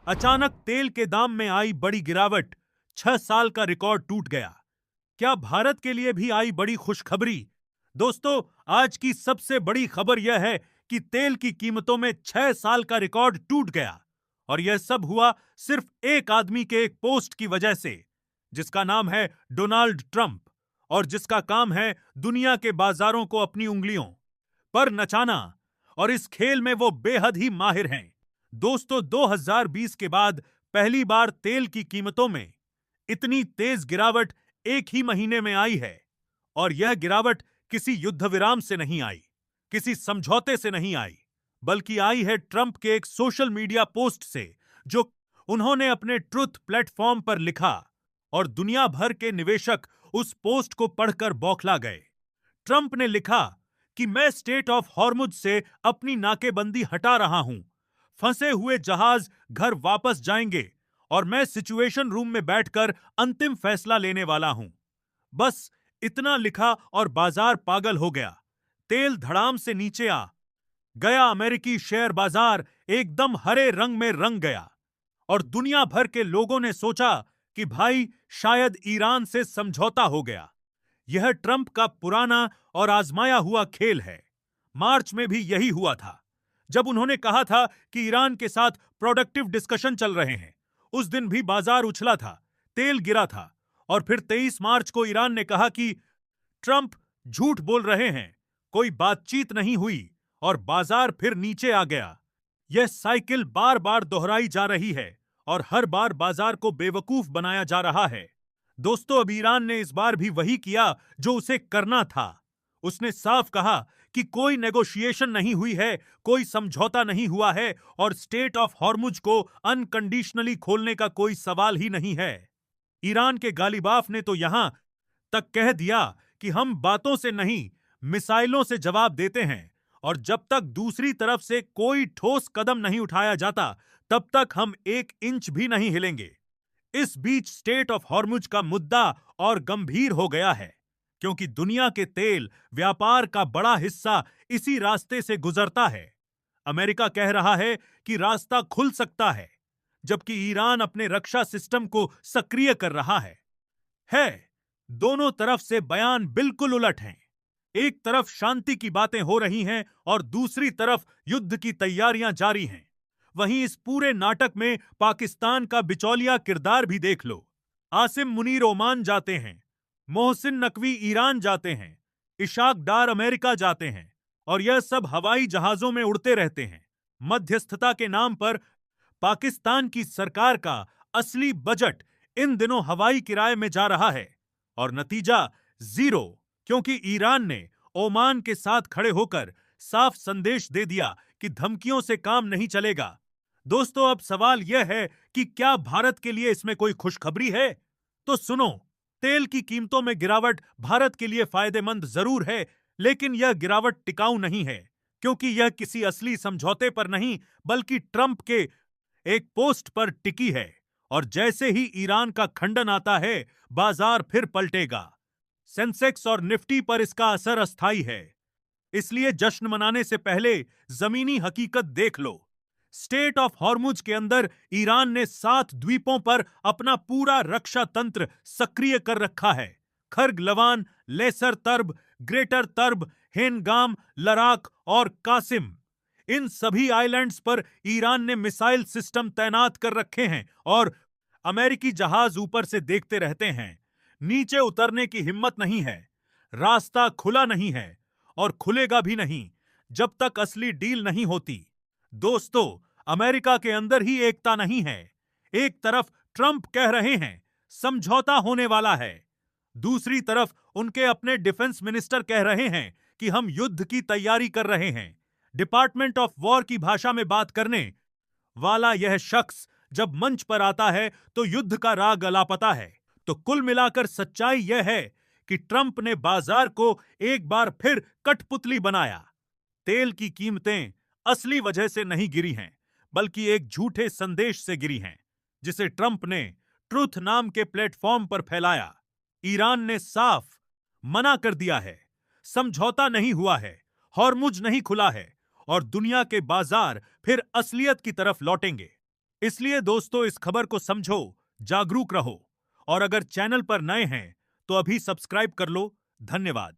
अचानक तेल के दाम में आई बड़ी गिरावट, 6 साल का रिकॉर्ड टूट गया। क्या भारत के लिए भी आई बड़ी खुशखबरी? दोस्तों, आज की सबसे बड़ी खबर यह है कि तेल की कीमतों में 6 साल का रिकॉर्ड टूट गया। और यह सब हुआ सिर्फ एक आदमी के एक पोस्ट की वजह से, जिसका नाम है डोनाल्ड ट्रंप, और जिसका काम है दुनिया के बाजारों को अपनी उंगलियों पर नचाना। और इस खेल में वो बेहद ही माहिर हैं। दोस्तों, 2020 के बाद पहली बार तेल की कीमतों में इतनी तेज गिरावट एक ही महीने में आई है। और यह गिरावट किसी युद्ध विराम से नहीं आई, किसी समझौते से नहीं आई, बल्कि आई है ट्रंप के एक सोशल मीडिया पोस्ट से, जो उन्होंने अपने ट्रुथ प्लेटफॉर्म पर लिखा। और दुनिया भर के निवेशक उस पोस्ट को पढ़कर बौखला गए। ट्रंप ने लिखा कि मैं स्टेट ऑफ हॉर्मुज से अपनी नाकेबंदी हटा रहा हूं। फंसे हुए जहाज घर वापस जाएंगे और मैं सिचुएशन रूम में बैठकर अंतिम फैसला लेने वाला हूं। बस इतना लिखा और बाजार पागल हो गया। तेल धड़ाम से नीचे आ गया, अमेरिकी शेयर बाजार एकदम हरे रंग में रंग गया। और दुनिया भर के लोगों ने सोचा कि भाई शायद ईरान से समझौता हो गया। यह ट्रंप का पुराना और आजमाया हुआ खेल है। मार्च में भी यही हुआ था, जब उन्होंने कहा था कि ईरान के साथ प्रोडक्टिव डिस्कशन चल रहे हैं। उस दिन भी बाजार उछला था, तेल गिरा था। और फिर 23 मार्च को ईरान ने कहा कि ट्रंप झूठ बोल रहे हैं, कोई बातचीत नहीं हुई, और बाजार फिर नीचे आ गया। यह साइकिल बार बार दोहराई जा रही है और हर बार बाजार को बेवकूफ बनाया जा रहा है। दोस्तों, अब ईरान ने इस बार भी वही किया जो उसे करना था। उसने साफ कहा कि कोई नेगोशिएशन नहीं हुई है, कोई समझौता नहीं हुआ है, और स्टेट ऑफ हॉर्मुज को अनकंडीशनली खोलने का कोई सवाल ही नहीं है। ईरान के गालिबाफ ने तो यहां तक कह दिया कि हम बातों से नहीं, मिसाइलों से जवाब देते हैं, और जब तक दूसरी तरफ से कोई ठोस कदम नहीं उठाया जाता, तब तक हम 1 इंच भी नहीं हिलेंगे। इस बीच स्टेट ऑफ हॉर्मुज का मुद्दा और गंभीर हो गया है, क्योंकि दुनिया के तेल व्यापार का बड़ा हिस्सा इसी रास्ते से गुजरता है। अमेरिका कह रहा है कि रास्ता खुल सकता है, जबकि ईरान अपने रक्षा सिस्टम को सक्रिय कर रहा है। दोनों तरफ से बयान बिल्कुल उलट हैं। एक तरफ शांति की बातें हो रही हैं और दूसरी तरफ युद्ध की तैयारियां जारी हैं। वहीं इस पूरे नाटक में पाकिस्तान का बिचौलिया किरदार भी देख लो। आसिम मुनीर ओमान जाते हैं, मोहसिन नकवी ईरान जाते हैं, इशाक डार अमेरिका जाते हैं, और यह सब हवाई जहाजों में उड़ते रहते हैं। मध्यस्थता के नाम पर पाकिस्तान की सरकार का असली बजट इन दिनों हवाई किराए में जा रहा है, और नतीजा जीरो, क्योंकि ईरान ने ओमान के साथ खड़े होकर साफ संदेश दे दिया कि धमकियों से काम नहीं चलेगा। दोस्तों, अब सवाल यह है कि क्या भारत के लिए इसमें कोई खुशखबरी है? तो सुनो, तेल की कीमतों में गिरावट भारत के लिए फायदेमंद जरूर है, लेकिन यह गिरावट टिकाऊ नहीं है, क्योंकि यह किसी असली समझौते पर नहीं, बल्कि ट्रंप के एक पोस्ट पर टिकी है। और जैसे ही ईरान का खंडन आता है, बाजार फिर पलटेगा। सेंसेक्स और निफ्टी पर इसका असर अस्थायी है, इसलिए जश्न मनाने से पहले जमीनी हकीकत देख लो। स्टेट ऑफ हॉर्मुज के अंदर ईरान ने 7 द्वीपों पर अपना पूरा रक्षा तंत्र सक्रिय कर रखा है। खर्ग लवान, लेसर तर्ब, ग्रेटर तर्ब, हेनगाम, लराक और कासिम, इन सभी आइलैंड्स पर ईरान ने मिसाइल सिस्टम तैनात कर रखे हैं, और अमेरिकी जहाज ऊपर से देखते रहते हैं। नीचे उतरने की हिम्मत नहीं है। रास्ता खुला नहीं है, और खुलेगा भी नहीं जब तक असली डील नहीं होती। दोस्तों, अमेरिका के अंदर ही एकता नहीं है। एक तरफ ट्रंप कह रहे हैं समझौता होने वाला है, दूसरी तरफ उनके अपने डिफेंस मिनिस्टर कह रहे हैं कि हम युद्ध की तैयारी कर रहे हैं। डिपार्टमेंट ऑफ वॉर की भाषा में बात करने वाला यह शख्स जब मंच पर आता है तो युद्ध का राग अलापता है। तो कुल मिलाकर सच्चाई यह है कि ट्रंप ने बाजार को एक बार फिर कठपुतली बनाया। तेल की कीमतें असली वजह से नहीं गिरी हैं, बल्कि एक झूठे संदेश से गिरी हैं, जिसे ट्रंप ने ट्रुथ नाम के प्लेटफॉर्म पर फैलाया। ईरान ने साफ मना कर दिया है, समझौता नहीं हुआ है, हॉर्मुज नहीं खुला है, और दुनिया के बाजार फिर असलियत की तरफ लौटेंगे। इसलिए दोस्तों, इस खबर को समझो, जागरूक रहो और अगर चैनल पर नए हैं तो अभी सब्सक्राइब कर लो। धन्यवाद।